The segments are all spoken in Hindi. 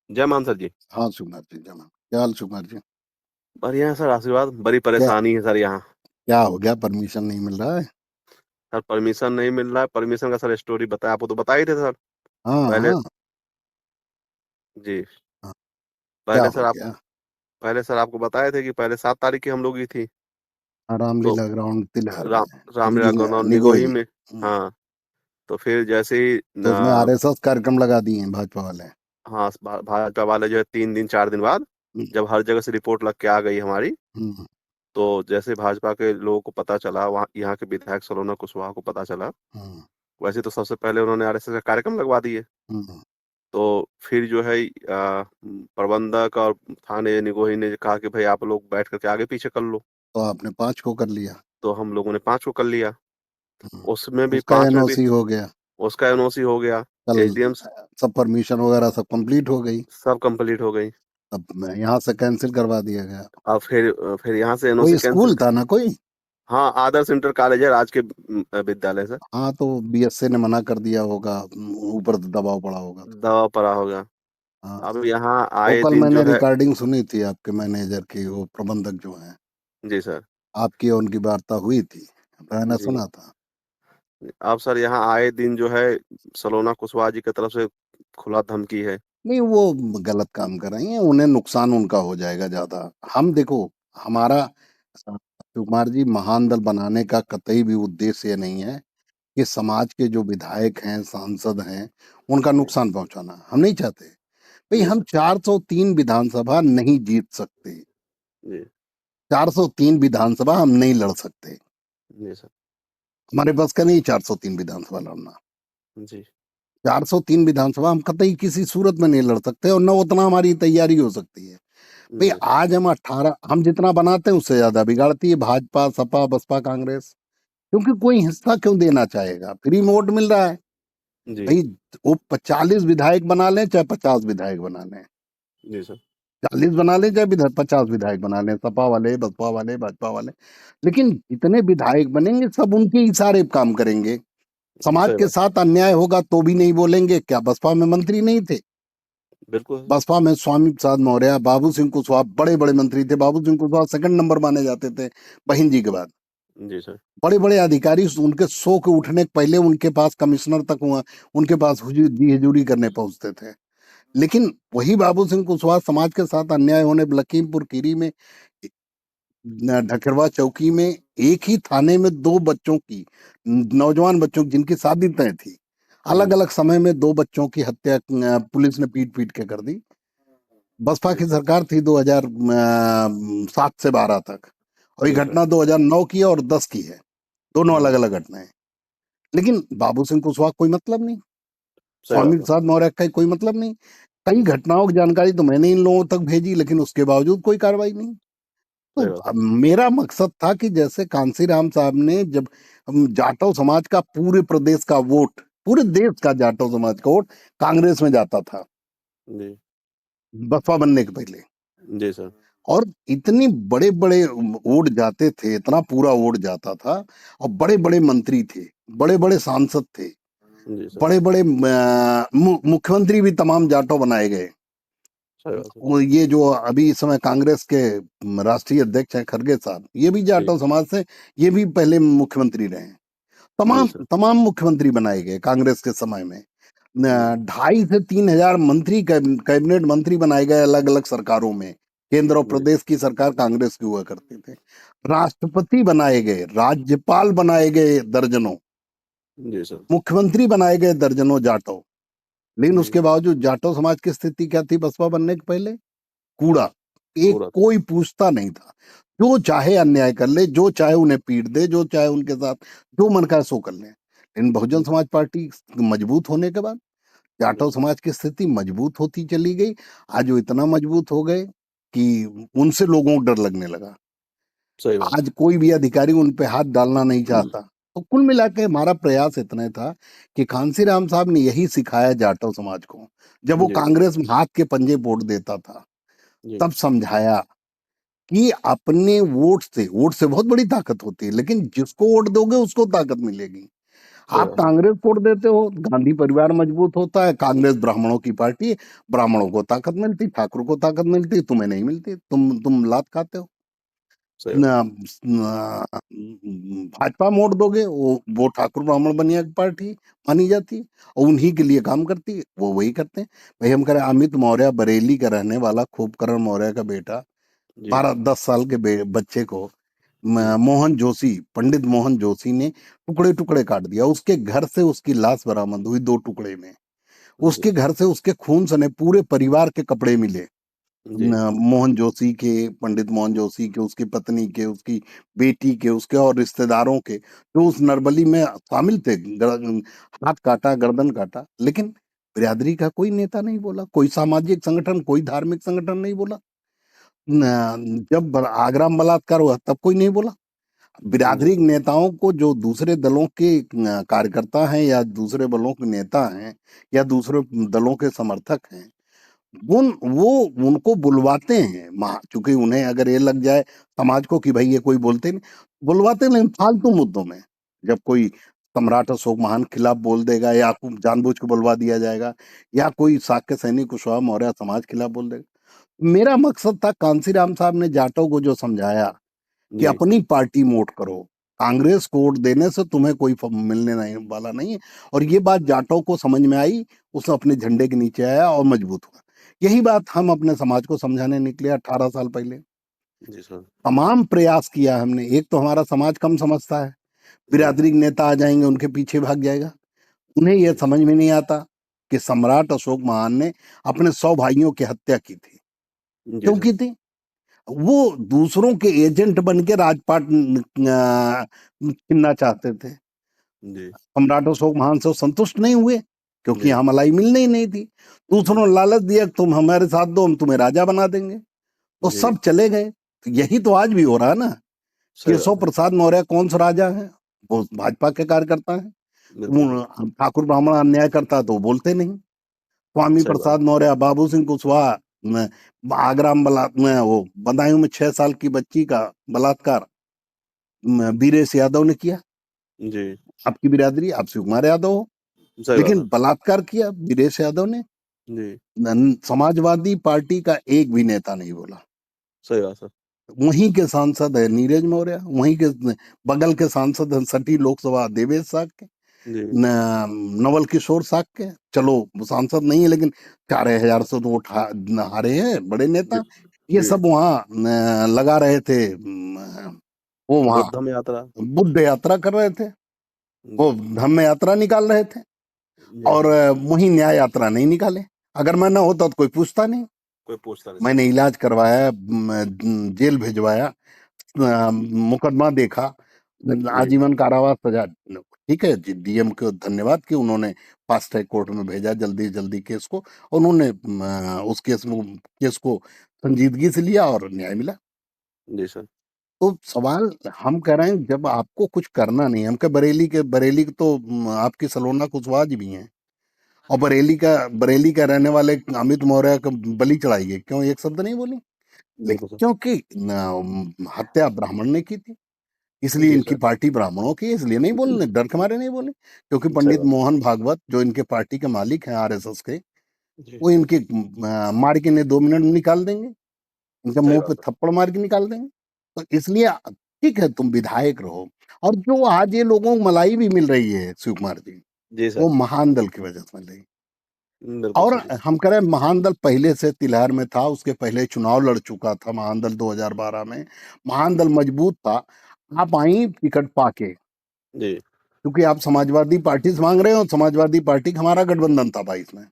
जय मान सर जी। हाँ सुकुमार जी, जनाब क्या हाल सुकुमार जी? बढ़िया है सर, आशीर्वाद। बड़ी क्या परेशानी है सर यहाँ। क्या हो गया? परमिशन नहीं मिल रहा है? सर परमिशन नहीं मिल रहा है। परमिशन का सर स्टोरी बताया, आपको तो बता ही थे सर हाँ पहले। हाँ जी। हाँ। क्या पहले हो सर आप गया? पहले सर आपको बताए थे कि पहले 7 तारीख की हम लोग की थी। हाँ, तो रामलीला ग्राउंड तिलहर में, राम रामलीला इंजीनियर निगोही निगोही। में। हाँ। तो फिर जैसे ही तो उसमें आरएसएस कार्यक्रम लगा दिए हैं भाजपा वाले। हाँ, भाजपा वाले जो है 3 दिन 4 दिन बाद हम्म, जब हर जगह से रिपोर्ट लग के आ गई हमारी, हम्म, तो जैसे भाजपा के लोगों को पता चला, वहाँ यहाँ के विधायक सलोना कुशवाहा को पता चला, हम्म, वैसे तो सबसे पहले उन्होंने आरएसएस का कार्यक्रम लगवा दिए। हम्म। तो फिर जो है प्रबंधक और थाने निगोही ने कहा कि भाई आप लोग बैठ करके आगे पीछे कर लो। तो आपने 5 को कर लिया। तो हम लोगों ने 5 को कर लिया। उसमें भी उसका 5 में भी एनओसी हो गया। उसका एनओसी हो गया। कल एसडीएम सब परमिशन वगैरह सब कंप्लीट हो गई। सब कंप्लीट हो गई। अब मैं यहाँ से कैंसिल करवा दिया गया। अब फिर यहाँ से एनओसी कोई कैंसिल। स्कूल था ना कोई? हाँ, आदर्श इंटर कॉलेज है, राजकीय विद्यालय से। हाँ, तो बीएसए ने मना कर दिया होगा, ऊपर दबाव पड़ा होगा तो। दवा पड़ा होगा। हाँ। अब यहाँ वो आए कल दिन मैंने जो है। रिकॉर्डिंग सुनी थी आपके मैनेजर की, वो प्रबंधक जो हैं, जी सर। आपकी और उनकी वार्ता हुई थी, मैंने जी। सुना था। अब सर यहाँ आए दिन जो है सलोना कुशवाहा जी की तरफ से खुला धमकी है। नहीं, वो गलत काम कर रही हैं, उन्हें नुकसान उनका हो जाएगा ज्यादा। हम देखो, हमारा कुमार जी महान दल बनाने का कतई भी उद्देश्य ये नहीं है कि समाज के जो विधायक हैं, सांसद हैं, उनका जी। नुकसान पहुंचाना हम नहीं चाहते। भाई, जी हम सर। 403 विधानसभा नहीं जीत सकते। जी। 403 विधानसभा हम नहीं लड़ सकते। जी सर। हमारे पास का नहीं 403 विधानसभा लड़ना। जी। 403 विधानसभा हम कतई किसी सूरत में नहीं लड़ सकते, और न उतना हमारी तैयारी हो सकती है। भाई, जी। आज हम 18, हम जितना बनाते हैं उससे ज्यादा बिगाड़ती है भाजपा, सपा, बसपा, कांग्रेस। क्योंकि कोई हिस्सा क्यों देना चाहेगा? फ्री में वोट मिल रहा है। जी। भाई, वो 40 विधायक बना लें चाहे 50 विधायक बना लें, जी सर। 40 बना लें चाहे 50 विधायक बना लें, सपा वाले, बसपा वाले, भाजपा वाले, लेकिन जितने विधायक बनेंगे सब उनके इशारे पे काम करेंगे। समाज सही के बात। साथ अन्याय होगा तो भी नहीं बोलेंगे। क्या बसपा में मंत्री नहीं थे? बिल्कुल। बसपा में स्वामी प्रसाद मौर्य, बाबू सिंह कुशवाहा बड़े बड़े मंत्री थे। बाबू सिंह कुशवाहा सेकंड नंबर माने जाते थे बहिन जी के बाद। जी सर। बड़े बड़े अधिकारी उनके सो के उठने के पहले उनके पास कमिश्नर तक हुआ, उनके पास जी हजूरी करने पहुंचते थे। लेकिन वही बाबू सिंह कुशवाहा समाज के साथ अन्याय होने लखीमपुर खीरी में, ढकेरवा चौकी में, एक ही थाने में दो बच्चों की, नौजवान बच्चों की जिनकी शादी तय थी, अलग जी। अलग समय में दो बच्चों की हत्या पुलिस ने पीट पीट के कर दी। बसपा जी की सर। सरकार थी 2007 से 12 तक, और ये जी सर। घटना 2009 की है और 10 की है। दोनों अलग जी। अलग घटनाएं। लेकिन बाबू सिंह कुशवाहा कोई मतलब नहीं, सही स्वामी बात है। प्रसाद मौर्य का कोई मतलब नहीं। कई जी। घटनाओं की जानकारी तो मैंने इन लोगों तक भेजी, लेकिन उसके बावजूद कोई कार्रवाई नहीं। तो सही बात है। अब मेरा मकसद था कि जैसे कांसीराम साहब ने, जब जाटव समाज का पूरे प्रदेश का वोट, पूरे देश का जाटव समाज का वोट कांग्रेस में जाता था जी। बसपा बनने के पहले, जी सर। और इतनी बड़े बड़े वोट जाते थे, इतना पूरा वोट जाता था, और बड़े बड़े मंत्री थे, बड़े बड़े सांसद थे, जी सर। बड़े बड़े मुख्यमंत्री भी तमाम जाटव बनाए गए। सही बात है। वो ये जो अभी इस समय कांग्रेस के राष्ट्रीय अध्यक्ष हैं खड़गे साहब, ये भी जी। जाटव समाज से, ये भी पहले मुख्यमंत्री रहे हैं। जी तमाम सर। तमाम मुख्यमंत्री बनाए गए कांग्रेस के समय में। जी। 2,500 से 3,000 मंत्री, कैबिनेट मंत्री बनाए गए अलग अलग सरकारों में। केंद्र और जी। प्रदेश की सरकार कांग्रेस की हुआ करते थे। राष्ट्रपति बनाए गए, राज्यपाल बनाए गए दर्जनों, जी सर। मुख्यमंत्री बनाए गए दर्जनों जाटव। लेकिन जी। उसके बावजूद जाटव समाज की स्थिति क्या थी बसपा बनने के पहले? कूड़ा। एक पूरा। कोई पूछता नहीं था। जो चाहे अन्याय कर ले, जो चाहे उन्हें पीट दे, जो चाहे उनके साथ जो मन का सो कर ले। लेकिन बहुजन जी। समाज पार्टी मजबूत होने के बाद जी। जाटव समाज की स्थिति मजबूत होती चली गई। आज वो इतना मजबूत हो गए कि उनसे लोगों को डर लगने लगा। सही बात आज कोई भी अधिकारी उन पे हाथ डालना नहीं है। चाहता। तो कुल मिला के हमारा प्रयास इतना था कि कांसीराम साहब ने यही सिखाया जाटव समाज को, जब वो जी। कांग्रेस में हाथ के पंजे वोट देता था, जी। तब समझाया कि अपने वोट से बहुत बड़ी ताकत होती है, लेकिन जिसको वोट दोगे उसको ताकत मिलेगी। सही आप बात है। कांग्रेस वोट देते हो, गांधी परिवार मजबूत होता है, कांग्रेस ब्राह्मणों की पार्टी है, ब्राह्मणों को ताकत मिलती, ठाकुर को ताकत मिलती, तुम्हें नहीं मिलती, तुम लात खाते हो। सही न, बात है। भाजपा वोट दोगे, वो ठाकुर ब्राह्मण बनिया की पार्टी मानी जाती है और उन्हीं के लिए काम करती है, वो वही करते हैं। भाई हम करें, अमित मौर्य बरेली का रहने वाला, खूबकरण मौर्य का बेटा, जी। 12-10 साल के बच्चे को जी। मोहन जोशी, पंडित मोहन जोशी ने टुकड़े टुकड़े काट दिया। उसके घर से उसकी लाश बरामद हुई 2 टुकड़े में। जी। उसके घर से उसके खून सने पूरे परिवार के कपड़े मिले। जी। मोहन जोशी के, पंडित मोहन जोशी के, उसकी पत्नी के, उसकी बेटी के, उसके और रिश्तेदारों के, जो उस नरबली में शामिल थे। हाथ काटा, गर्दन काटा, लेकिन बिरादरी का कोई नेता नहीं बोला, कोई सामाजिक संगठन, कोई धार्मिक संगठन नहीं बोला। जब आगरा में बलात्कार हुआ तब कोई नहीं बोला। जी। बिरादरी के नेताओं को, जो दूसरे दलों के कार्यकर्ता हैं या दूसरे दलों के नेता हैं या दूसरे दलों के समर्थक हैं, वो उनको बुलवाते हैं। चूंकि उन्हें अगर ये लग जाए समाज को कि भाई ये कोई बोलते नहीं, बुलवाते नहीं फालतू मुद्दों में। जब कोई सम्राट अशोक महान खिलाफ बोल देगा या जानबूझ के बुलवा दिया जाएगा, या कोई शाक्य सैनिक कुशवाहा मौर्य समाज खिलाफ बोल देगा। मेरा मकसद था, कांसीराम साहब ने जाटों को जो समझाया कि जी। अपनी पार्टी में वोट करो, कांग्रेस को वोट देने से तुम्हें कोई मिलने नहीं वाला नहीं है। और ये बात जाटों को समझ में आई, उसने अपने झंडे के नीचे आया और मजबूत हुआ। यही बात हम अपने समाज को समझाने निकले 18 साल पहले। जी सर। तमाम प्रयास किया हमने। एक तो हमारा समाज कम समझता है, जी। बिरादरी के नेता आ जाएंगे उनके पीछे भाग जाएगा। उन्हें यह जी। समझ में नहीं आता कि सम्राट अशोक महान ने अपने 100 भाइयों की हत्या की थी। जी क्यों सर। की थी? वो दूसरों के एजेंट बन के राजपाट छीनना चाहते थे। जी। सम्राट अशोक महान से वो संतुष्ट नहीं हुए, क्योंकि जी। यहाँ मलाई मिलनी ही नहीं थी। जी। दूसरों ने लालच दिया कि तुम हमारे साथ दो, हम तुम्हें राजा बना देंगे, तो जी। सब चले गए। तो यही तो आज भी हो रहा है ना। सही केशव बात है। प्रसाद मौर्य कौन सा राजा है? वो भाजपा के कार्यकर्ता है। बिल्कुल। ठाकुर ब्राह्मण अन्याय करता तो वो बोलते नहीं। स्वामी सही बात प्रसाद मौर्य, बाबू सिंह कुशवाहा ने आगरा में वो बदायूं में 6 साल की बच्ची का बलात्कार वीरेश यादव ने किया। है। जी। आपकी बिरादरी, आप शिव कुमार यादव हो, सही बात लेकिन है। बलात्कार किया वीरेश यादव ने। जी। समाजवादी पार्टी का एक भी नेता नहीं बोला। सही बात है। वहीं के सांसद है नीरज मौर्य, वहीं के बगल के सांसद हैं सटी लोकसभा देवेश साक्य, जी। नवल किशोर साक्य। चलो वो सांसद नहीं है, लेकिन 4,000 से तो हारे हैं, बड़े जी। नेता। ये जी। सब वहाँ लगा रहे थे, वो वहाँ बुद्धम यात्रा। बुद्ध यात्रा कर रहे थे, वो जी। धम्म यात्रा निकाल रहे थे। जी और सर। वहीं न्याय यात्रा नहीं निकाले। अगर मैं ना होता तो कोई पूछता नहीं। कोई पूछता नहीं, सही मैंने बात है। इलाज करवाया, जेल भिजवाया, मुकदमा देखा, जी। आजीवन कारावास सजा। ठीक है जी, डीएम को धन्यवाद कि उन्होंने फास्ट ट्रैक कोर्ट में भेजा जल्दी जल्दी केस को। उन्होंने उस केस को संजीदगी से लिया और न्याय मिला। जी सर। तो सवाल हम कह रहे हैं, जब आपको कुछ करना नहीं, हम कह बरेली के तो आपकी सलोना कुशवाहा जी भी हैं, और बरेली का रहने वाले अमित मौर्य का बलि चढ़ाई गई, क्यों एक शब्द नहीं बोली? लेकिन बिल्कुल सर। क्योंकि हत्या ब्राह्मण ने की थी, इसलिए जी इनकी सर। पार्टी ब्राह्मणों की है, इसलिए नहीं बोलने, डर के मारे नहीं बोले। क्योंकि सही पंडित बात है। मोहन भागवत, जो इनके पार्टी के मालिक हैं आरएसएस के, जी। वो इनके मार के इन्हें 2 मिनट में निकाल देंगे, इनके सही मुंह पे बात है। थप्पड़ मार के निकाल देंगे। तो इसलिए ठीक है, तुम विधायक रहो। और जो आज ये लोगों को मलाई भी मिल रही है शिव कुमार जी, जी वो सर। महान दल की वजह से मिल रही है। बिल्कुल और सही। हम कह रहे हैं, महान दल पहले से तिलहर में था, उसके पहले चुनाव लड़ चुका था महान दल 2012 में। महान दल मजबूत था। आप आई टिकट पाके, जी। क्योंकि आप समाजवादी पार्टी से मांग रहे हो, समाजवादी पार्टी का हमारा गठबंधन था 22 में।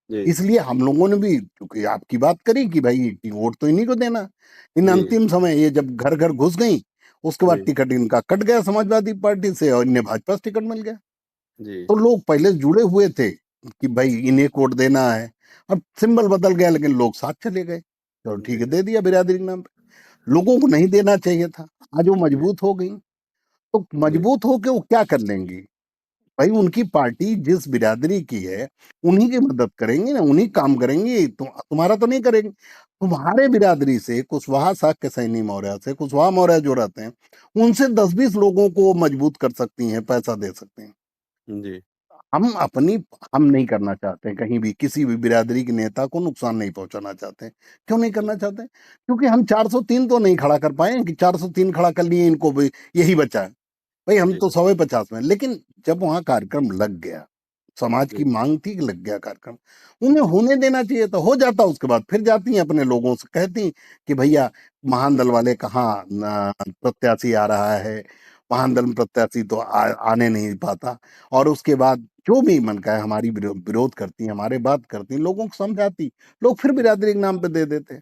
जी। इसलिए हम लोगों ने भी, क्योंकि आपकी बात करी कि भाई वोट तो इन्हीं को देना। इन जी। अंतिम समय ये जब घर घर घुस गई, उसके बाद जी। टिकट इनका कट गया समाजवादी पार्टी से और इन्हें भाजपा से टिकट मिल गया। जी। तो लोग पहले से जुड़े हुए थे कि भाई इन्हें वोट देना है। अब सिंबल बदल गया, लेकिन लोग साथ चले गए, चलो ठीक जी है सर। दे दिया बिरादरी के नाम पे। लोगों को नहीं देना चाहिए था। आज वो जी। मजबूत हो गई, तो जी। मजबूत होके वो क्या कर लेंगी? भाई उनकी पार्टी जिस बिरादरी की है, उन्हीं की मदद करेंगे ना, उन्हीं काम करेंगी, तुम्हारा तो नहीं करेंगे। तुम्हारे बिरादरी से कुशवाहा शाक्य सैनी मौर्य से, कुशवाहा मौर्य जो रहते हैं, उनसे 10-20 लोगों को वो मजबूत कर सकती हैं, पैसा दे सकते हैं। जी, हम अपनी हम नहीं करना चाहते हैं, कहीं भी किसी भी बिरादरी के नेता को नुकसान नहीं पहुंचाना चाहते हैं। क्यों नहीं जी, करना चाहते? क्योंकि हम 403 तो नहीं खड़ा कर पाए कि 403 खड़ा कर लिए, इनको भी यही बचा है। भाई हम जी तो सर, 150 में, लेकिन जब वहां कार्यक्रम लग गया, समाज की जी, मांग थी कि लग गया कार्यक्रम, उन्हें जी, होने देना चाहिए था, हो जाता। उसके बाद फिर जाती हैं अपने लोगों से, कहती कि भैया महान दल वाले कहाँ प्रत्याशी आ रहा है, महान दल में प्रत्याशी तो आने नहीं पाता। और उसके बाद जो भी मन का है हमारी विरोध करती, हमारे बात करती, लोगों को समझाती, लोग फिर जी, बिरादरी के नाम पे दे देते।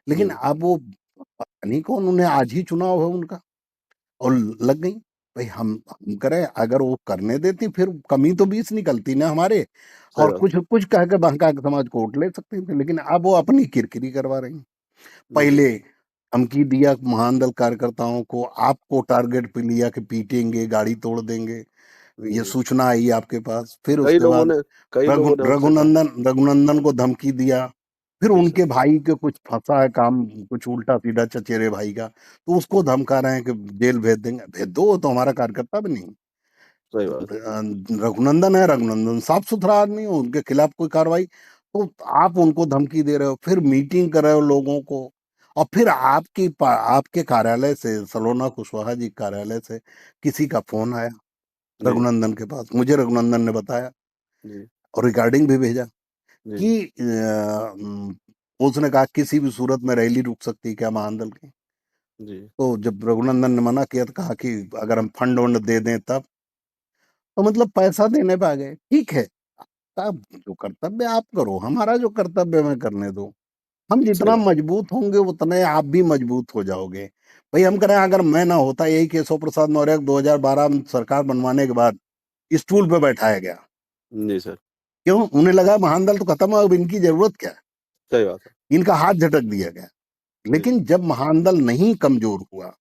लेकिन जी, अब वो पता नहीं कौन, उन्हें आज ही चुनाव है उनका और लग गई। भाई हम करें, अगर वो करने देती फिर कमी तो 20 निकलती ना हमारे, सही और बात कुछ कुछ कह के बहका के समाज को वोट ले सकते थे। लेकिन अब वो अपनी किरकिरी करवा रही हैं। है। जी, पहले धमकी दिया महान दल कार्यकर्ताओं को, आपको टारगेट पे लिया कि पीटेंगे, गाड़ी तोड़ देंगे, ये जी, सूचना आई आपके पास। फिर कई उसके लोगों बाद ने कई लोगों ने हमसे कहा। रघुनंदन को धमकी दिया। फिर जी सर, उनके भाई के कुछ फंसा है काम, कुछ उल्टा सीधा चचेरे भाई का, तो उसको जी, धमका रहे हैं कि जेल भेज देंगे। भेज दो, वो तो हमारा कार्यकर्ता भी नहीं। सही बात है। रघुनंदन है, रघुनंदन साफ सुथरा आदमी है, उनके खिलाफ कोई कार्रवाई, तो आप उनको धमकी दे रहे हो, फिर मीटिंग कर रहे हो लोगों को। और फिर आपके कार्यालय से, सलोना कुशवाहा जी कार्यालय से किसी का फोन आया जी, रघुनंदन के पास, मुझे रघुनंदन ने बताया जी, और रिकॉर्डिंग भी भेजा जी, कि उसने कहा किसी भी सूरत में रैली रुक सकती है क्या महानदल की। जी, तो जब रघुनंदन ने मना किया तो कहा कि अगर हम फंड वंड दे दें तब, तो मतलब पैसा देने पे आ गए। ठीक है, आप जो कर्तव्य आप करो, हमारा जो कर्तव्य हमें करने दो। हम सही जितना बात। मजबूत होंगे उतने आप भी मजबूत हो जाओगे। भाई हम करें, अगर मैं ना होता, यही केशव प्रसाद मौर्य को 2012 में सरकार बनवाने के बाद स्टूल पे बैठाया गया। जी सर, क्यों? उन्हें लगा महानदल तो खत्म है, अब इनकी जरूरत क्या है, सही बात है। इनका हाथ झटक दिया गया। जी, लेकिन जब महानदल नहीं कमजोर हुआ,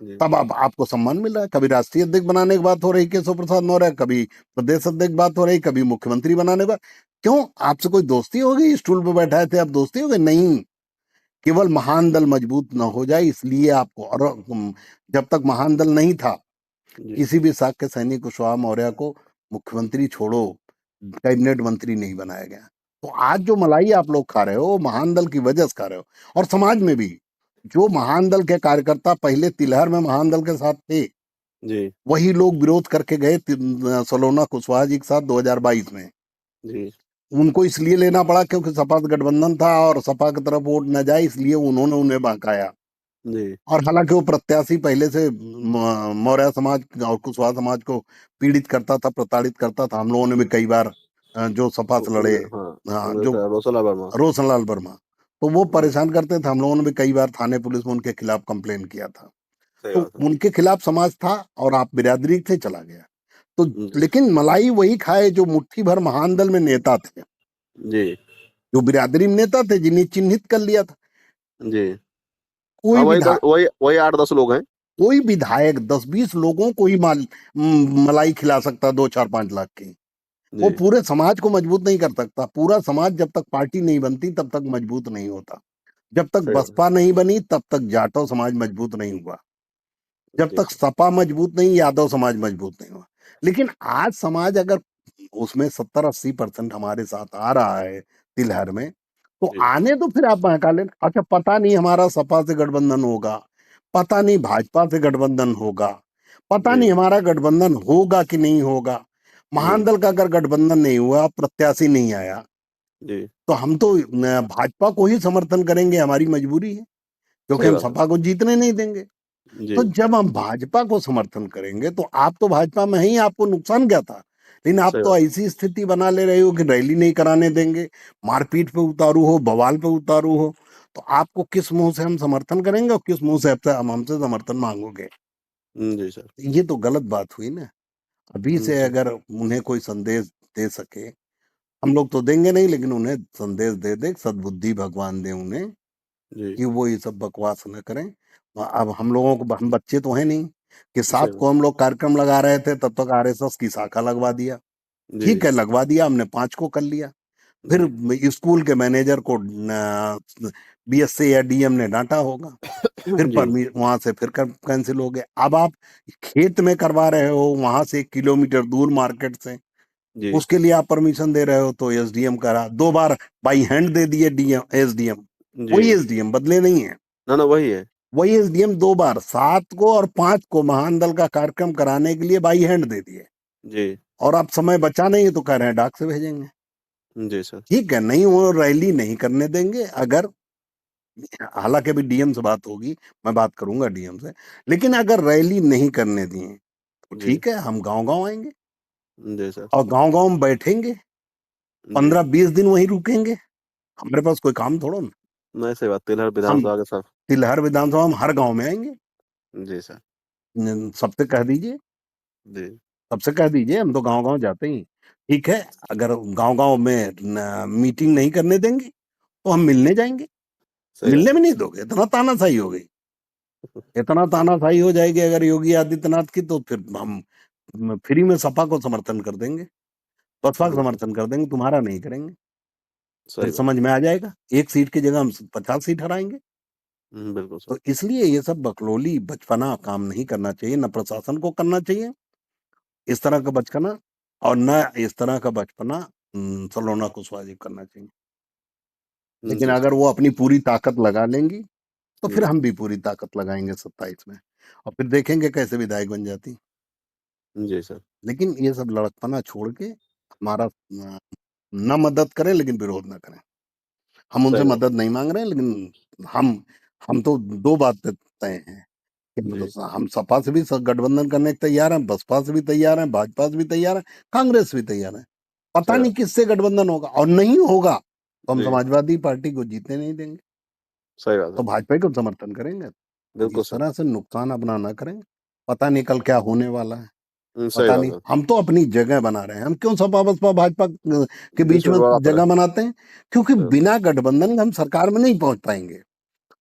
जी, तब अब आपको सम्मान मिल रहा है। कभी राष्ट्रीय अध्यक्ष बनाने की बात हो रही केशव प्रसाद मौर्य, कभी प्रदेश अध्यक्ष बात हो रही, कभी मुख्यमंत्री बनाने की बात। क्यों? आपसे कोई दोस्ती हो गई? स्टूल पे बैठाए थे, अब दोस्ती हो गई? नहीं, केवल महान दल मजबूत न हो जाए इसलिए आपको। और जब तक महान दल नहीं था, जी, किसी भी शाक्य सैनिक कुशवाहा मौर्य को मुख्यमंत्री छोड़ो, कैबिनेट मंत्री नहीं बनाया गया। तो आज जो मलाई आप लोग खा रहे हो, महान दल की वजह से खा रहे हो। और समाज में भी जो महान दल के कार्यकर्ता पहले तिलहर में महान दल के साथ थे, जी, वही लोग विरोध करके गए सलोना कुशवाहा जी के साथ 2022 में। जी, उनको इसलिए लेना पड़ा क्योंकि सपा से गठबंधन था और सपा की तरफ वोट न जाए, इसलिए उन्होंने उन्हें बहकाया। जी, और हालांकि वो प्रत्याशी पहले से मौर्य समाज और कुशवाहा समाज को पीड़ित करता था, प्रताड़ित करता था। हम लोगों ने भी कई बार जो सपा से लड़े, हाँ, जो कांग्रेस रोसला वर्मा। रोशनलाल वर्मा, तो वो जी, परेशान करते थे। हम लोगों ने भी कई बार थाने पुलिस में उनके खिलाफ कंप्लेन किया था। सही तो बात है। उनके खिलाफ समाज था और आप बिरादरी से चला गया। तो जी, लेकिन मलाई वही खाए जो मुट्ठी भर महान दल में नेता थे, जी, जो बिरादरी में नेता थे, जिन्हें चिन्हित कर लिया था। जी, हाँ, कोई विधायक, वही 8-10 लोग हैं। कोई विधायक 10-20 लोगों को ही मलाई खिला सकता, 2-4-5 लाख की। वो जी, पूरे समाज को मजबूत नहीं कर सकता। पूरा समाज जब तक पार्टी नहीं बनती तब तक मजबूत नहीं होता। जब तक सही बात है। बसपा नहीं बनी तब तक जाटव समाज मजबूत नहीं हुआ। जब जी, तक सपा मजबूत नहीं, यादव समाज मजबूत नहीं हुआ। लेकिन आज समाज अगर उसमें 70-80% हमारे साथ आ रहा है तिलहर में, तो जी, आने तो फिर आप बहका लेना। अच्छा, पता नहीं हमारा सपा से गठबंधन होगा, पता नहीं भाजपा से गठबंधन होगा, पता नहीं जी, हमारा गठबंधन होगा कि नहीं होगा। जी, महान दल का अगर गठबंधन नहीं हुआ, प्रत्याशी नहीं आया, जी, तो हम तो भाजपा को ही समर्थन करेंगे, हमारी मजबूरी है, क्योंकि सही हम बात है। सपा को जीतने नहीं देंगे। तो जी, जब हम भाजपा को समर्थन करेंगे तो आप तो भाजपा में ही, आपको नुकसान क्या था? लेकिन आप सही तो बात है। ऐसी स्थिति बना ले रहे हो कि रैली नहीं कराने देंगे, मारपीट पे उतारू हो, बवाल पे उतारू हो। तो आपको किस मुंह से हम समर्थन करेंगे और किस मुंह से हम हमसे समर्थन मांगोगे? जी सर। ये तो गलत बात हुई ना। अभी से जी, अगर उन्हें कोई संदेश दे सके, हम लोग तो देंगे नहीं, लेकिन उन्हें संदेश दे दे, सद्बुद्धि भगवान दे उन्हें, जी, कि वो ये सब बकवास न करें। अब हम लोगों को, हम बच्चे तो हैं नहीं कि सही 7 बात। को हम लोग कार्यक्रम लगा रहे थे तब तक आरएसएस की शाखा लगवा दिया। जी, ठीक है, लगवा दिया, हमने 5 को कर लिया। फिर जी। स्कूल के मैनेजर को बीएससी या डीएम ने डांटा होगा, फिर जी, परमिट वहां से फिर कैंसिल हो गया। अब आप खेत में करवा रहे हो, वहां से 1 किलोमीटर दूर मार्केट से, जी, उसके लिए आप परमिशन दे रहे हो, तो एसडीएम करा 2 बार बाई हैंड दे दिए, डीएम एसडीएम, वही जी। एसडीएम बदले नहीं है, ना, ना वही है। वही एसडीएम 2 बार 7 को और 5 को महान दल का कार्यक्रम कराने के लिए बाई हैंड दे दिए। जी, और आप समय बचा नहीं है तो कह रहे हैं डाक से भेजेंगे। जी सर। ठीक है, नहीं वो रैली नहीं करने देंगे। अगर हालांकि अभी डीएम से बात होगी, मैं बात करूंगा डीएम से, लेकिन अगर रैली नहीं करने दिए तो जी, ठीक है, हम गांव गांव आएंगे जी सर। और गांव गांव में बैठेंगे, जी। 15-20 दिन वहीं रुकेंगे। हमारे पास कोई काम थोड़ा ना। नहीं, सही बात, तिलहर हम विधानसभा के साथ। तिलहर विधानसभा में हर गांव में आएंगे। जी सर। सबसे कह दीजिए, जी। सबसे कह दीजिए, हम तो गांव गांव जाते ही। ठीक है, अगर गांव गांव में मीटिंग नहीं करने देंगे तो हम मिलने जाएंगे। सही मिलने बात में है। नहीं दोगे, इतना तानाशाही हो गई, इतना तानाशाही हो जाएगी अगर योगी आदित्यनाथ की, तो फिर हम फ्री में सपा को समर्थन कर देंगे, बसपा का बिल्कुल। समर्थन कर देंगे, तुम्हारा नहीं करेंगे। फिर सही बात। समझ में आ जाएगा, 1 सीट की जगह हम 50 सीट हराएंगे। बिल्कुल सर। तो इसलिए ये सब बकलोली बचपना काम नहीं करना चाहिए, न प्रशासन को करना चाहिए इस तरह का बचपना, और न इस तरह का बचपना सलोना कुशवाहा जी को करना चाहिए। लेकिन जी अगर सर। वो अपनी पूरी ताकत लगा लेंगी तो फिर जी। हम भी पूरी ताकत लगाएंगे 27 में, और फिर देखेंगे कैसे विधायक बन जाती। जी सर। लेकिन ये सब लड़कपना छोड़ के हमारा न मदद करें लेकिन विरोध ना करें। हम उनसे सही बात। मदद नहीं मांग रहे हैं, लेकिन हम तो 2 बात पे तय हैं कि जी। मतलब हम सपा से भी गठबंधन करने को तैयार हैं, बसपा से भी तैयार हैं, भाजपा से भी तैयार हैं, कांग्रेस से भी तैयार है। पता सही नहीं बात। किससे गठबंधन होगा, और नहीं होगा तो हम जी। समाजवादी पार्टी को जीतने नहीं देंगे, सही बात तो है। भाजपा को समर्थन करेंगे। बिल्कुल इस सर। तरह से नुकसान अपना ना करें, पता नहीं कल क्या होने वाला है। सही पता बात नहीं, है। हम तो अपनी जगह बना रहे हैं, हम क्यों सपा बसपा भाजपा के बीच बीच में में बड़ा जगह फर्क बनाते हैं? क्योंकि है। बिना गठबंधन के हम सरकार में नहीं पहुंच पाएंगे,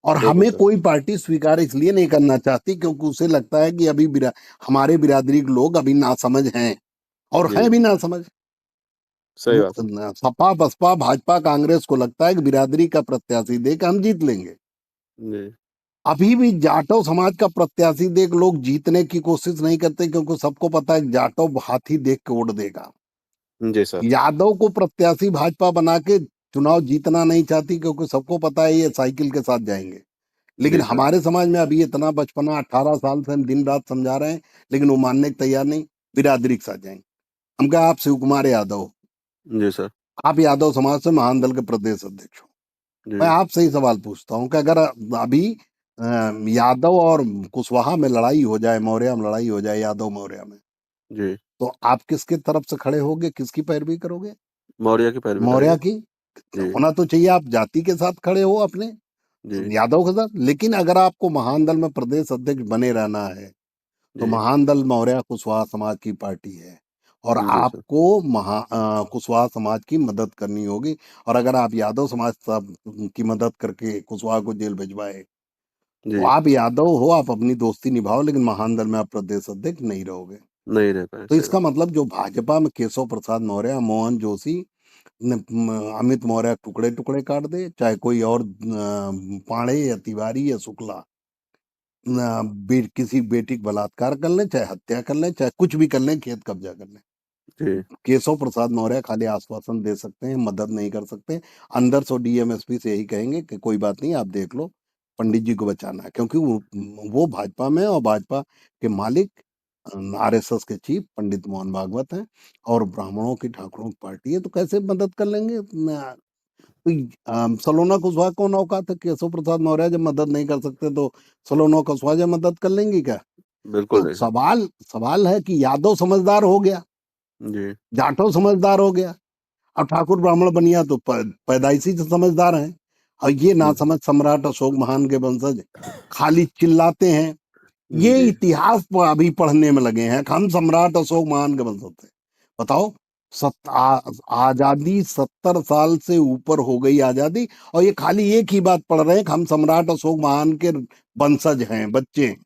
और बिल्कुल हमें सर। कोई पार्टी स्वीकार इसलिए नहीं करना चाहती क्योंकि उसे लगता है कि अभी हमारे बिरादरी के लोग अभी नासमझ हैं, और जी। हैं भी नासमझ। सही बात है। सपा बसपा भाजपा कांग्रेस को लगता है कि बिरादरी का प्रत्याशी देकर हम जीत लेंगे। जी। अभी भी जाटव समाज का प्रत्याशी देख लोग जीतने की कोशिश नहीं करते, क्योंकि सबको पता है जाटव हाथी देख के वोट देगा। जी सर। यादव को प्रत्याशी भाजपा बना के चुनाव जीतना नहीं चाहती, क्योंकि सबको पता है ये साइकिल के साथ जाएंगे। लेकिन जी सर। हमारे समाज में अभी इतना बचपना, 18 साल से हम दिन रात समझा रहे हैं, लेकिन वो मानने को तैयार नहीं, बिरादरी के साथ जाएंगे। हम कहा, आप शिव कुमार यादव हो, जी सर। आप यादव समाज से महान दल के प्रदेश अध्यक्ष हो, मैं जी। आपसे ही सवाल पूछता हूँ कि अगर अभी यादव और कुशवाहा में लड़ाई हो जाए, मौर्य में लड़ाई हो जाए, यादव मौर्य में, जी। तो आप किसके तरफ से खड़े होगे, किसकी पैरवी करोगे? मौर्य की पैरवी मौर्य करेंगे। की। जी। होना तो चाहिए आप जाति के साथ खड़े हो अपने, जी। यादव के साथ। लेकिन अगर आपको महान दल में प्रदेश अध्यक्ष बने रहना है तो जी। महान दल मौर्य कुशवाहा समाज की पार्टी है, और जी सर। आपको कुशवाहा समाज की मदद करनी होगी। और अगर आप यादव समाज की मदद करके कुशवाहा को जेल भिजवाए, तो जी। आप यादव हो, आप अपनी दोस्ती निभाओ, लेकिन महान दल में आप प्रदेश अध्यक्ष नहीं रहोगे। नहीं रह पाए, तो सही इसका बात। मतलब जो भाजपा में केशव प्रसाद मौर्य, मोहन जोशी अमित मौर्य टुकड़े टुकड़े काट दे, चाहे कोई और पांडे या तिवारी या शुक्ला किसी बेटी का बलात्कार कर ले, चाहे हत्या कर ले, चाहे कुछ भी कर ले, खेत कब्जा कर ले, जी। केशव प्रसाद मौर्य खाली आश्वासन दे सकते हैं, मदद नहीं कर सकते। अंदर से डीएमएसपी से यही कहेंगे कि कोई बात नहीं, आप देख लो, पंडित जी को बचाना है, क्योंकि वो भाजपा में, और भाजपा के मालिक आरएसएस के चीफ पंडित मोहन भागवत हैं, और ब्राह्मणों की ठाकुरों की पार्टी है, तो कैसे मदद कर लेंगे? कोई सलोना कुशवाहा कौन औकात है? केशव प्रसाद मौर्य जब मदद नहीं कर सकते तो सलोना कुशवाहा जब मदद कर लेंगी क्या? बिल्कुल तो नहीं सर। सवाल सवाल है कि यादव समझदार हो गया, जी। जाटव समझदार हो गया, और ठाकुर ब्राह्मण बनिया तो पैदाइशी से समझदार हैं। और ये जी। नासमझ सम्राट अशोक महान के वंशज खाली चिल्लाते हैं, ये जी। इतिहास अभी पढ़ने में लगे हैं कि हम सम्राट अशोक महान के वंशज थे। बताओ, आजादी 70 साल से ऊपर हो गई आजादी, और ये खाली एक ही बात पढ़ रहे हैं कि हम सम्राट अशोक महान के वंशज हैं, बच्चे हैं,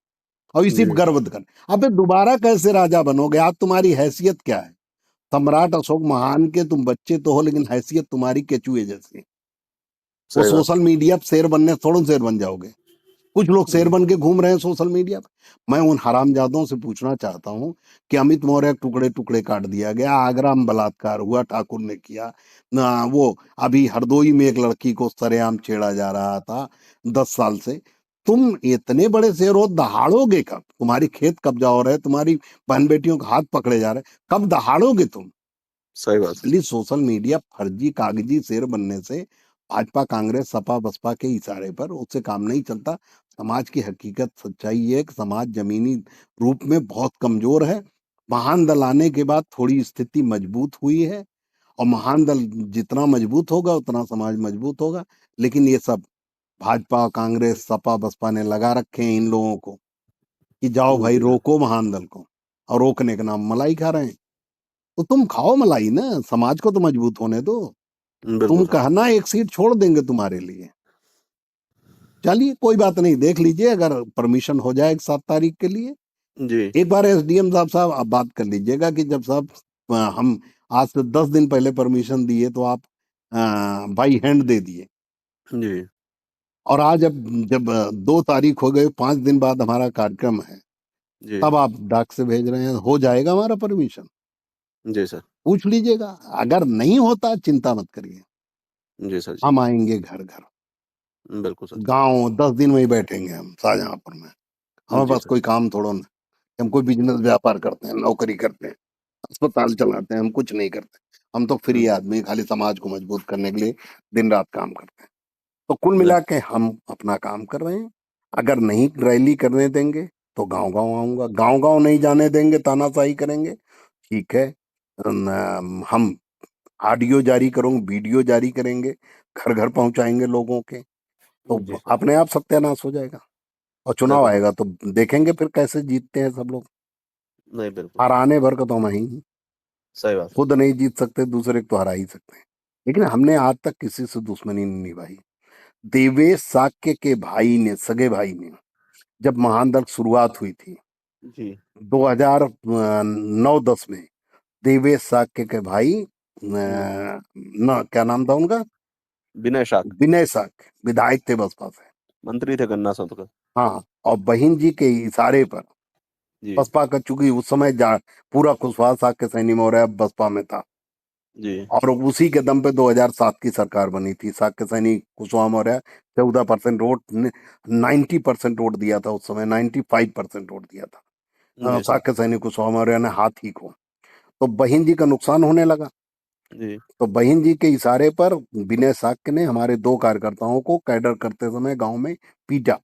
और इसी जी। पर गर्व कर। अबे दोबारा कैसे राजा बनोगे? आज तुम्हारी हैसियत क्या है? सम्राट अशोक महान के तुम बच्चे तो हो, लेकिन हैसियत तुम्हारी केचुए जैसी। वो सही बात। सोशल मीडिया पे शेर बनने थोड़ा शेर बन जाओगे। कुछ लोग शेर जी। बन के घूम रहे हैं सोशल मीडिया पे। मैं उन हरामजादों से पूछना चाहता हूँ कि अमित मौर्य टुकड़े टुकड़े काट दिया गया, आगरा में बलात्कार हुआ, ठाकुर ने किया ना, वो अभी हरदोई में एक लड़की को सरेआम छेड़ा जा रहा था 10 साल से। तुम इतने बड़े शेर हो, दहाड़ोगे कब? तुम्हारी खेत कब्जा हो रहे, तुम्हारी बहन बेटियों का हाथ पकड़े जा रहे, कब दहाड़ोगे तुम? सही बात। इसलिए सोशल मीडिया फर्जी कागजी शेर बनने से भाजपा कांग्रेस सपा बसपा के इशारे पर उससे काम नहीं चलता। समाज की हकीकत सच्चाई है कि समाज जमीनी रूप में बहुत कमजोर है। महान दल आने के बाद थोड़ी स्थिति मजबूत हुई है, और महान दल जितना मजबूत होगा उतना समाज मजबूत होगा। लेकिन ये सब भाजपा कांग्रेस सपा बसपा ने लगा रखे हैं इन लोगों को कि जाओ भाई जी सर। रोको महान दल को, और रोकने का नाम मलाई खा रहे हैं। तो तुम खाओ मलाई ना, समाज को तो मजबूत होने दो। बिल्कुल तुम सर। कहना एक सीट छोड़ देंगे तुम्हारे लिए, चलिए कोई बात नहीं, देख लीजिए अगर परमिशन हो जाए 7 तारीख के लिए। जी। एक बार एसडीएम साहब आप बात कर लीजिएगा कि जब साहब हम आज से 10 दिन पहले परमिशन दिए तो आप बाई हैंड दे दिए, जी। और आज अब जब 2 तारीख हो गए, 5 दिन बाद हमारा कार्यक्रम है, जी। तब आप डाक से भेज रहे हैं, हो जाएगा हमारा परमिशन? जी सर। पूछ लीजिएगा। अगर नहीं होता चिंता मत करिए, जी सर। जी। हम आएंगे घर घर, बिल्कुल सर। गांव 10 दिन में ही बैठेंगे हम शाहजहांपुर में। हमारे जी पास सर। कोई काम थोड़ा ना, हम कोई बिजनेस व्यापार करते हैं, नौकरी करते हैं, अस्पताल चलाते हैं, हम कुछ नहीं करते। हम तो फ्री जी। आदमी, खाली समाज को मजबूत करने के लिए दिन रात काम करते हैं। तो कुल नहीं। मिला के हम अपना काम कर रहे हैं। अगर नहीं रैली करने देंगे तो गांव गांव आऊंगा, गांव गांव नहीं जाने देंगे, तानाशाही करेंगे, ठीक है। हम ऑडियो जारी करूंगे, वीडियो जारी करेंगे, घर घर पहुंचाएंगे लोगों के, जी तो सर। अपने आप सत्यानाश हो जाएगा। और चुनाव बिल्कुल सर। आएगा तो देखेंगे फिर कैसे जीतते हैं सब लोग। नहीं, बिल्कुल सर। हराने भर का तो हम ही हैं। सही बात है। खुद नहीं जीत सकते, दूसरे को तो हरा ही सकते हैं। लेकिन हमने आज तक किसी से दुश्मनी नहीं निभाई। देवेश साक्य के भाई ने, सगे भाई ने, जब महान दल शुरुआत हुई थी जी। 2009-10 में, देवेश साक्य के भाई जी। ना क्या नाम था उनका, विनय शाक। विनय साक्य विधायक थे बसपा से। मंत्री थे गन्ना संत का। हाँ, और बहन जी के इशारे पर जी। बसपा का, चूंकि उस समय पूरा कुशवाहा साक्य सैनी मौर्य बसपा में था, जी। और उसी के दम पे 2007 की सरकार बनी थी। साक्य सैनी कुशवाहा मौर्य 14% वोट, 90% वोट दिया था उस समय, 95% वोट दिया था जी सर। साक्य सैनी कुशवाहा मौर्य ने, हाथी को। तो बहन जी का नुकसान होने लगा। जी। तो बहन जी के इशारे पर विनय साक्य ने हमारे 2 कार्यकर्ताओं को कैडर करते समय गांव में पीटा,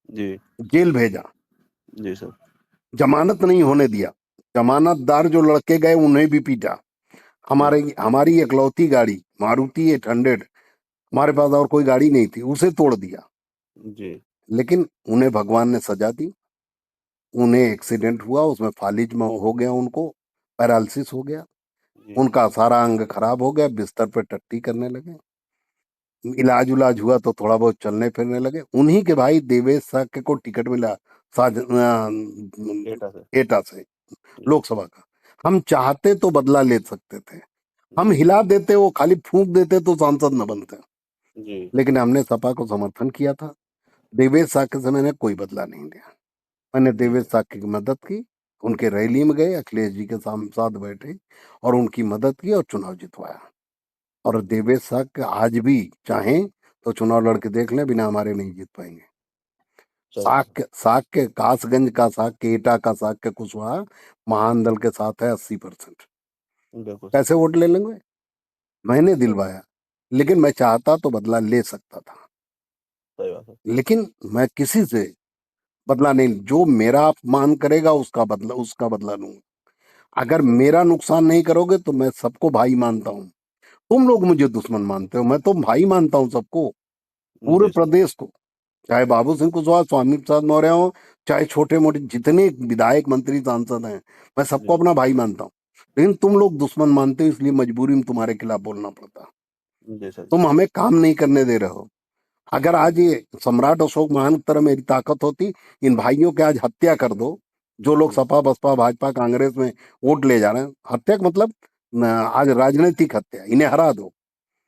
जी। जेल भेजा, जी सर। जमानत नहीं होने दिया। जमानतदार जो लड़के गए उन्हें भी पीटा। जी। हमारे हमारी इकलौती गाड़ी मारुति 800, हमारे पास और कोई गाड़ी नहीं थी, उसे तोड़ दिया। जी। लेकिन उन्हें भगवान ने सजा दी। उन्हें एक्सीडेंट हुआ, उसमें फालिज में हो गया, उनको पैरालिसिस हो गया, जी। उनका सारा अंग खराब हो गया, बिस्तर पे टट्टी करने लगे। इलाज उलाज हुआ तो थोड़ा बहुत चलने फिरने लगे। उन्हीं के भाई देवेश साक्य को टिकट मिला एटा से। एटा से, जी। लोकसभा का। हम चाहते तो बदला ले सकते थे, हम जी। हिला देते, वो खाली फूंक देते तो सांसद न बनते। जी। लेकिन हमने सपा को समर्थन किया था। देवेश साक्य से मैंने कोई बदला नहीं लिया। मैंने जी देवेश सर। साक्य की मदद की, उनके रैली में गए, अखिलेश जी के साथ बैठे और उनकी मदद की और चुनाव जितवाया। और देवेश साक्य आज भी चाहें तो चुनाव लड़के देख लें, बिना हमारे नहीं जीत पाएंगे। सही बात साक्य साक्य कासगंज का साक्य, एटा का साक्य कुशवाहा महान दल के साथ है 80%। है। बिल्कुल सर। कैसे वोट ले लेंगे? मैंने सही बात। दिलवाया। लेकिन मैं चाहता तो बदला ले सकता था, सही बात है। लेकिन मैं किसी से बदला नहीं, जो मेरा अपमान करेगा उसका बदला लूंगा। अगर सही बात। मेरा नुकसान नहीं करोगे तो मैं सबको भाई मानता हूँ। तुम लोग मुझे दुश्मन मानते हो, मैं तो भाई मानता हूँ सबको, पूरे जी सर। प्रदेश को। चाहे बाबू सिंह कुशवाहा, स्वामी प्रसाद मौर्य हो, चाहे छोटे मोटे जितने विधायक मंत्री सांसद हैं, मैं सबको जी। अपना भाई मानता हूँ। लेकिन तुम लोग दुश्मन मानते हो, इसलिए मजबूरी में तुम्हारे खिलाफ बोलना पड़ता। जी सर। जी। तुम हमें काम नहीं करने दे रहे हो। अगर आज ये सम्राट अशोक महान की तरह मेरी ताकत होती, इन भाइयों के आज हत्या कर दो, जो लोग जी। सपा बसपा भाजपा कांग्रेस में वोट ले जा रहे हैं। हत्या का मतलब आज राजनीतिक हत्या, इन्हें हरा दो,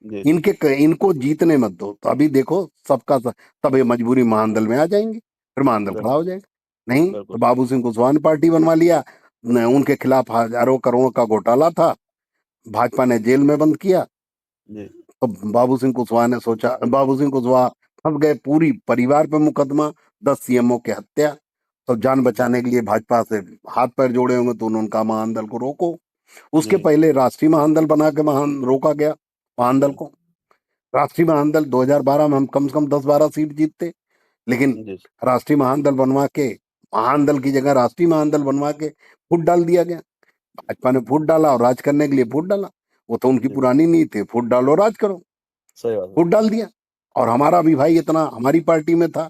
जी जी इनको जीतने मत दो, तो अभी देखो सब ये मजबूरी महानदल में आ जाएंगे, फिर महानदल खड़ा हो बिल्कुल जाएगा। नहीं बिल्कुल तो सर। बाबू सिंह कुशवाहा ने पार्टी बनवा लिया, उनके खिलाफ हजारों करोड़ों का घोटाला था, भाजपा ने जेल में बंद किया। जी तो बाबू सिंह कुशवाहा ने सोचा, बाबू सिंह कुशवाहा फंस गए, पूरी परिवार पे मुकदमा, 10 सीएमओ की हत्या। तो जान जी बचाने के लिए भाजपा से हाथ पैर जोड़े होंगे, तो उन्होंने कहा महानदल को रोको। उसके जी पहले राष्ट्रीय महानदल बना के महान रोका गया महानदल जी को। राष्ट्रीय महानदल 2012 में हम कम से कम 10-12 सीट जीतते, लेकिन जी राष्ट्रीय महानदल बनवा के, महानदल की जगह राष्ट्रीय महानदल बनवा के फुट डाल दिया गया। भाजपा ने फुट डाला और राज करने के लिए फुट डाला। वो तो उनकी जी पुरानी नीति है, फुट डालो राज करो, सही बात है। फुट डाल दिया। और हमारा भी भाई इतना हमारी पार्टी में था,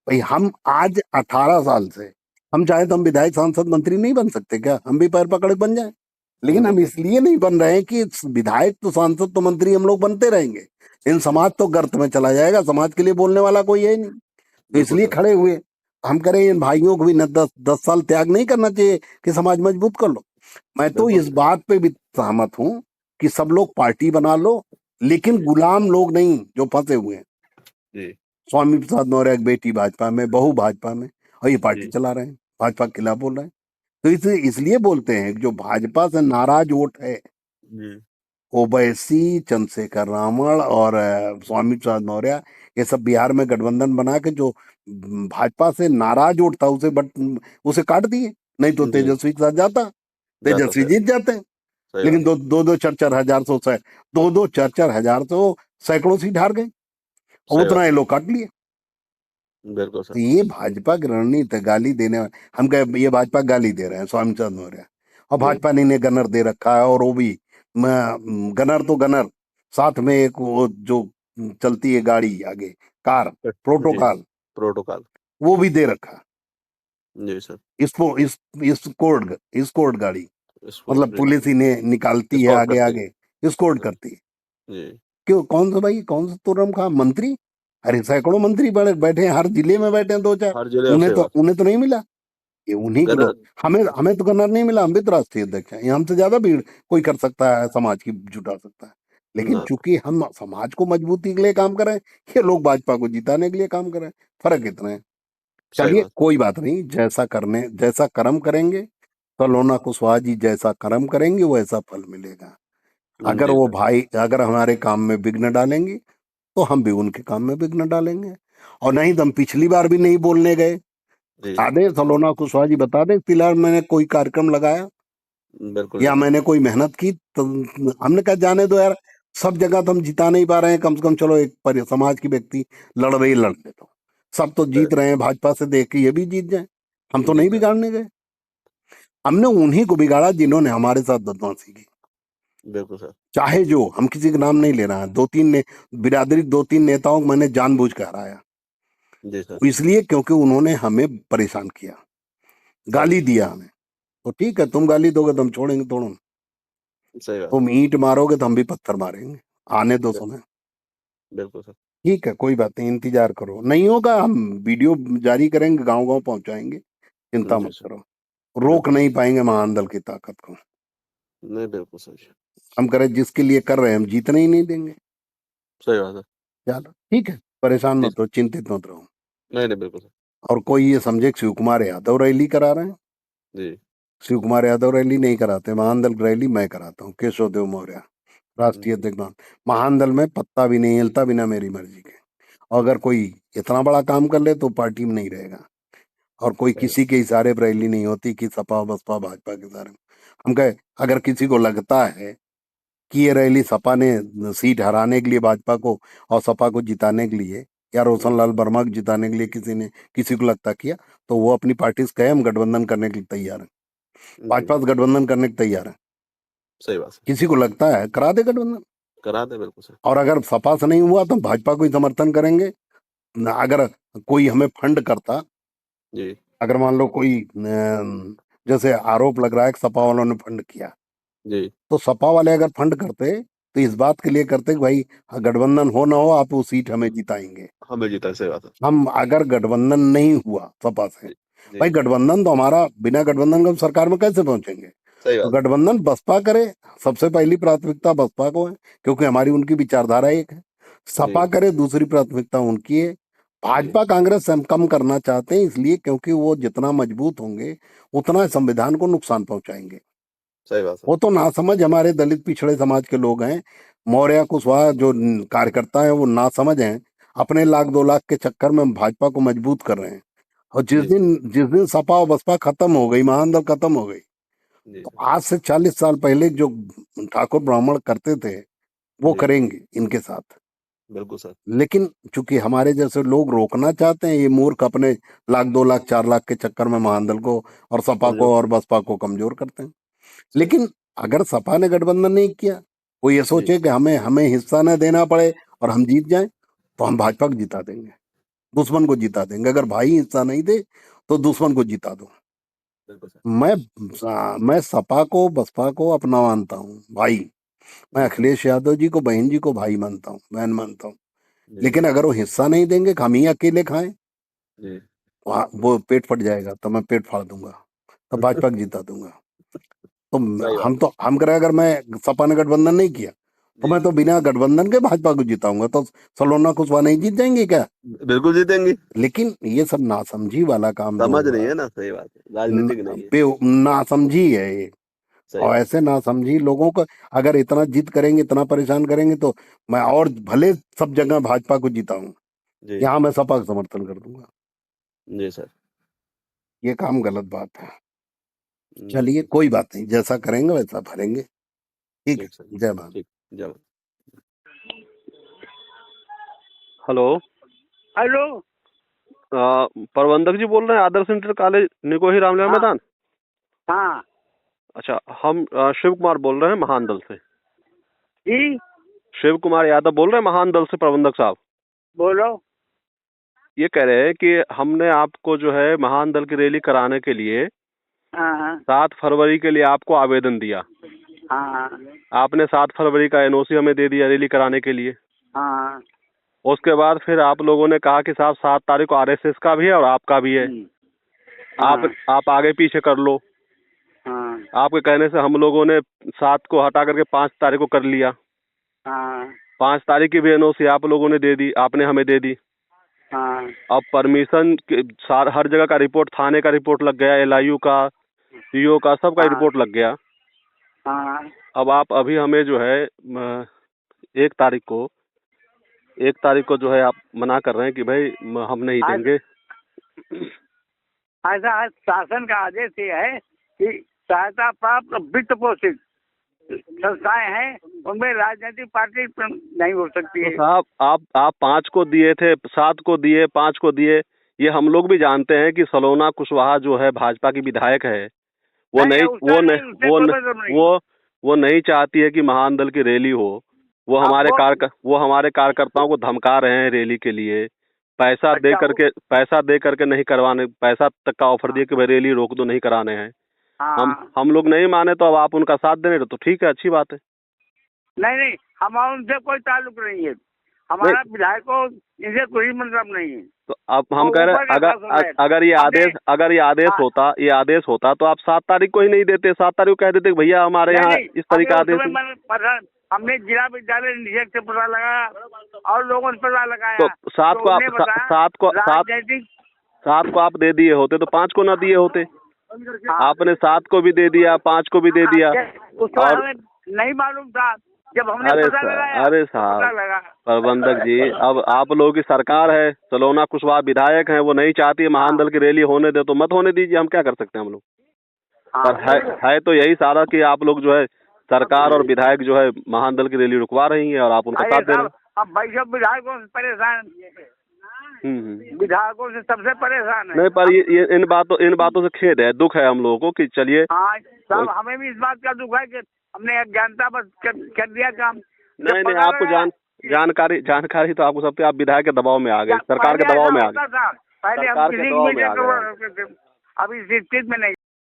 भाई हम आज 18 साल से, हम चाहे तो हम विधायक सांसद मंत्री नहीं बन सकते क्या? हम भी पैर पकड़ के बन जाए, लेकिन हम बिल्कुल इसलिए नहीं बन रहे हैं कि विधायक तो सांसद तो मंत्री हम लोग बनते रहेंगे, इन जी समाज तो गर्त में चला जाएगा, समाज के लिए बोलने वाला कोई है ही नहीं। तो बिल्कुल इसलिए सर। खड़े हुए। हम करें इन भाइयों को भी न 10 10 साल त्याग नहीं करना चाहिए कि समाज मजबूत कर लो। मैं तो बिल्कुल इस सर। बात पे भी सहमत हूं कि सब लोग पार्टी बना लो, लेकिन जी गुलाम लोग नहीं जो फंसे हुए हैं। जी स्वामी प्रसाद मौर्य की बेटी भाजपा में, बहू भाजपा में, और ये पार्टी जी चला रहे हैं, भाजपा के खिलाफ बोल रहे हैं। तो इसलिए बोलते हैं कि जो भाजपा से नाराज वोट है, जी ओवैसी, चंद्रशेखर रावण और स्वामी प्रसाद मौर्य, ये सब बिहार में गठबंधन बना के जो भाजपा से नाराज वोट था उसे उसे काट दिए। नहीं तो जी तेजस्वी के साथ जाता, जाता तेजस्वी सर। जीत जाते हैं। सही लेकिन बात है। दो दो दो चार चार हजार दो चार चार हजार तो सैकड़ों सीट हार गए, और सही उतना बात ये है। लोग काट लिए। बिल्कुल तो सर। ये भाजपा की रणनीति है, गाली देने हम कहे ये भाजपा गाली दे रहे हैं स्वामी चंद्र मौर्य, और जी भाजपा ने इन्हें गनर दे रखा है, और वो भी गनर तो गनर, साथ में एक वो जो चलती है गाड़ी आगे, कार, जी प्रोटोकॉल, प्रोटोकॉल। वो भी दे रखा। जी सर। इसको इस कोर्ट गाड़ी, इसको मतलब जी पुलिस इन्हें निकालती है स्कॉट आगे करते आगे, इस्कॉर्ट हैं। करती है। जी क्यों? कौन सा भाई, कौन सा तुरम खा मंत्री? अरे सैकड़ों मंत्री बड़े बैठे हैं, हर जिले में बैठे हैं दो चार, हर जिले में उन्हें सही तो बात उन्हें तो नहीं मिला। ये उन्हीं को गदर। लोग, हमें हमें तो गनर नहीं मिला, हम भी तो राष्ट्रीय अध्यक्ष हैं, ये हमसे ज्यादा भीड़ कोई कर सकता है, समाज की जुटा सकता है। लेकिन ना चूंकि हम समाज को मजबूती के लिए काम करें, ये लोग भाजपा को जिताने के लिए काम करें, फर्क इतना है। सही चलिए बात। कोई बात नहीं, जैसा कर्म करेंगे, सलोना कुशवाहा जी जैसा कर्म करेंगे वैसा फल मिलेगा। अगर जी वो सर। भाई अगर हमारे काम में विघ्न डालेंगे, तो हम भी उनके काम में विघ्न डालेंगे। और नहीं तो हम पिछली बार भी नहीं बोलने गए। जी बता दें सलोना कुशवाहा जी, बता दें फिलहाल मैंने कोई कार्यक्रम लगाया बिल्कुल या नहीं सर। मैंने कोई मेहनत की, तो हमने कहा जाने दो यार, सब जगह तो हम जिता नहीं पा रहे हैं, कम से कम चलो एक समाज की व्यक्ति लड़ रही है, लड़ने दो। सब तो सही। जीत रहे हैं, भाजपा से देख के ये भी जीत जाए। हम तो जी नहीं सर। बिगाड़ने गए, हमने उन्हीं को बिगाड़ा जिन्होंने हमारे साथ बदमाशी की। बिल्कुल सर। चाहे जो, हम किसी का नाम नहीं ले रहा है, दो तीन ने बिरादरी, दो तीन नेताओं को मैंने जानबूझ कर हराया, जी सर। इसलिए क्योंकि उन्होंने हमें परेशान किया, सही गाली बात। दिया हमें। तो ठीक है, तुम गाली दोगे तो हम छोड़ेंगे थोड़ा, सही बात है। तुम ईंट मारोगे तो हम भी पत्थर मारेंगे, आने दो बिल- समय। बिल्कुल सर। ठीक है, कोई बात नहीं, इंतजार करो, नहीं होगा हम वीडियो जारी करेंगे, गांव गांव पहुंचाएंगे, चिंता जी मत सर। करो। रोक बिल्कुल सर। नहीं पाएंगे महानदल की ताकत को। नहीं बिल्कुल सही। हम करें जिसके लिए कर रहे हैं, हम जीतने ही नहीं देंगे। सही बात है। चलो ठीक है, परेशान जी मत हो, चिंतित मत रहो। नहीं नहीं बिल्कुल सर। और कोई ये समझे कि शिव कुमार यादव रैली करा रहे हैं? जी शिव कुमार यादव रैली नहीं कराते, महानदल की रैली मैं कराता हूँ, केशव देव मौर्य, राष्ट्रीय जी अध्यक्ष। महानदल में पत्ता भी नहीं हिलता बिना मेरी मर्जी के। और अगर कोई इतना बड़ा काम कर ले तो पार्टी में नहीं रहेगा, और कोई सही किसी के इशारे पर रैली नहीं होती कि सपा बसपा भाजपा के इशारे में। हम कहे, अगर किसी को लगता है कि ये रैली सपा ने सीट हराने के लिए भाजपा को, और सपा को जिताने के लिए, या रोशन लाल वर्मा को जिताने के लिए किसी को लगता किया, तो वो अपनी पार्टी से कहे हम गठबंधन करने के लिए तैयार हैं, जी भाजपा से गठबंधन करने के तैयार हैं। सही बात है। किसी को लगता है करा दे गठबंधन। करा दे बिल्कुल सर। और अगर सपा से नहीं हुआ तो हम भाजपा को ही समर्थन करेंगे। अगर कोई हमें फंड करता, जी अगर मान लो कोई जैसे आरोप लग रहा है कि सपा वालों ने फंड किया, जी तो सपा वाले अगर फंड करते तो इस बात के लिए करते कि भाई गठबंधन हो ना हो, आप वो सीट हमें जिताएंगे। हमें जीता है। सही बात है। हम अगर गठबंधन नहीं हुआ सपा से, जी भाई जी गठबंधन तो हमारा, बिना गठबंधन के हम सरकार में कैसे पहुंचेंगे? सही तो बात गठबंधन बसपा करे, सबसे पहली प्राथमिकता बसपा को है, क्योंकि हमारी उनकी विचारधारा एक है। सपा जी करे, दूसरी प्राथमिकता उनकी है। जी भाजपा कांग्रेस से हम कम करना चाहते हैं, इसलिए क्योंकि वो जितना मजबूत होंगे उतना संविधान को नुकसान पहुंचाएंगे। सही बात है। वो तो नासमझ हमारे दलित पिछड़े समाज के लोग हैं। मौर्य कुशवाहा जो कार्यकर्ता है वो नासमझ हैं, अपने लाख 2 लाख के चक्कर में भाजपा को मजबूत कर रहे हैं। और जी जिस दिन सपा और बसपा खत्म हो गई, महानदल खत्म हो गई, जी तो सर। आज से 40 साल पहले जो ठाकुर ब्राह्मण करते थे वो जी करेंगे इनके साथ। बिल्कुल सर। लेकिन चूंकि हमारे जैसे लोग रोकना चाहते हैं, ये मूर्ख अपने लाख 2 लाख 4 लाख के चक्कर में महानदल को और सपा कमजोर। को और बसपा को कमजोर करते हैं। सही बात। लेकिन अगर सपा ने गठबंधन नहीं किया, वो ये जी सोचे कि हमें हमें हिस्सा न देना पड़े और हम जीत जाएं, तो हम भाजपा को जिता देंगे, दुश्मन को जिता देंगे। अगर भाई हिस्सा नहीं दे तो दुश्मन को जिता दो। बिल्कुल सर। मैं सपा को बसपा को अपना मानता हूँ भाई। मैं जी अखिलेश यादव जी को, बहन जी को भाई मानता हूँ, बहन मानता हूँ। जी लेकिन अगर वो हिस्सा नहीं देंगे कि हम ही अकेले खाएं, जी वो पेट फट जाएगा, तो मैं पेट फाड़ दूंगा, तो भाजपा को जिता दूंगा। तो सही बात है। हम करें, अगर मैं सपा ने गठबंधन नहीं किया तो जी मैं तो बिना गठबंधन के भाजपा को जिताऊंगा। तो सलोना कुशवाहा नहीं जीत जाएंगे क्या? बिल्कुल जीतेंगी। लेकिन ये सब नासमझी वाला काम जो समझ हुआ, नहीं है ना, सही बात है, राजनीतिक नहीं है। नासमझी है ये। सही और बात। ऐसे नासमझी लोगों को अगर इतना जिद करेंगे, इतना परेशान करेंगे, तो मैं और भले सब जगह भाजपा को जिताऊं, जी यहाँ मैं सपा का समर्थन कर दूंगा। जी सर। ये काम गलत बात है। चलिए जी कोई बात नहीं, जैसा करेंगे वैसा भरेंगे। ठीक ठीक सर। है, जय भारत। ठीक। जय। हेलो। हेलो। प्रबंधक जी बोल रहे हैं आदर्श इंटर कॉलेज निकोही रामलीला हाँ मैदान। हाँ अच्छा, हम शिव कुमार बोल रहे हैं महानदल से। जी शिव कुमार यादव बोल रहे हैं महानदल से, प्रबंधक साहब। बोलो। ये कह रहे हैं कि हमने आपको जो है महानदल की रैली कराने के लिए हाँ 7 फरवरी के लिए आपको आवेदन दिया। हाँ आपने 7 फरवरी का एनओसी हमें दे दिया रैली कराने के लिए। हाँ उसके बाद फिर आप लोगों ने कहा कि साहब 7 तारीख को आरएसएस का भी है और आपका भी है, हाँ आप आगे पीछे कर लो। हाँ आपके कहने से हम लोगों ने 7 को हटा करके 5 तारीख को कर लिया। हाँ 5 तारीख की भी एनओसी आप लोगों ने दे दी, आपने हमें दे दी। हाँ अब परमिशन हर जगह का रिपोर्ट, थाने का रिपोर्ट लग गया, एलआईयू का, सीओ का, सबका हाँ रिपोर्ट लग गया। हाँ अब आप अभी हमें जो है 1 तारीख को जो है आप मना कर रहे हैं कि भाई हम नहीं देंगे। ऐसा शासन का आदेश ये है कि सहायता प्राप्त वित्त पोषित संस्थाएं हैं, उनमें राजनीतिक पार्टी नहीं हो सकती तो है। साहब आप 5 को दिए थे, 7 को दिए, 5 को दिए। ये हम लोग भी जानते हैं कि सलोना कुशवाहा जो है भाजपा की विधायक है, वो नहीं उसका नहीं, उससे कोई मतलब नहीं। वो नहीं चाहती है कि महानदल की रैली हो। वो हमारे कार्यकर्ताओं को धमका रहे हैं रैली के लिए। पैसा दे करके नहीं करवाने, पैसा तक का ऑफर दिए कि भाई रैली रोक दो, नहीं कराने हैं। हम लोग नहीं माने, तो अब आप उनका साथ दे रहे हो, तो ठीक है, अच्छी बात है। नहीं हमारा उनसे कोई ताल्लुक नहीं है। हमारा विधायकों इनसे कोई मतलब नहीं है। तो अब हम कह रहे हैं अगर ये आदेश होता तो आप 7 तारीख को ही नहीं देते, 7 तारीख को कह देते कि भैया हमारे यहाँ इस तरीके का आदेश है। हमने जिला विद्यालय निदेशक से पता लगाया और लोगों से पता लगाया। तो 7 को आप दे दिए होते तो 5 को ना दिए होते। आपने 7 को भी दे दिया, 5 को भी दे दिया, और नहीं मालूम था जब हमने पता लगाया। अरे साहब प्रबंधक जी, अब आप लोगों की सरकार है, सलोना कुशवाहा विधायक हैं, वो नहीं चाहती है महानदल की रैली होने दे, तो मत होने दीजिए, हम क्या कर सकते हैं हम लोग। पर है तो यही सारा कि आप लोग जो है सरकार और विधायक जो है महानदल की रैली रुकवा रही है और आप उनका साथ दे रहे हैं। अब भाई सब विधायकों से परेशान, विधायकों से सबसे परेशान है। नहीं, पर ये इन बातों से खेद है, दुख है हम लोगों को कि चलिए। हाँ साहब, हमें भी इस बात का दुख है कि हमने अज्ञानता बस कर दिया काम। नहीं आपको जानकारी तो आपको सबके, आप विधायक के दबाव में आ गए, सरकार के दबाव में आ गए। पहले हम किसी मीडिया को, अब इस स्थिति में नहीं।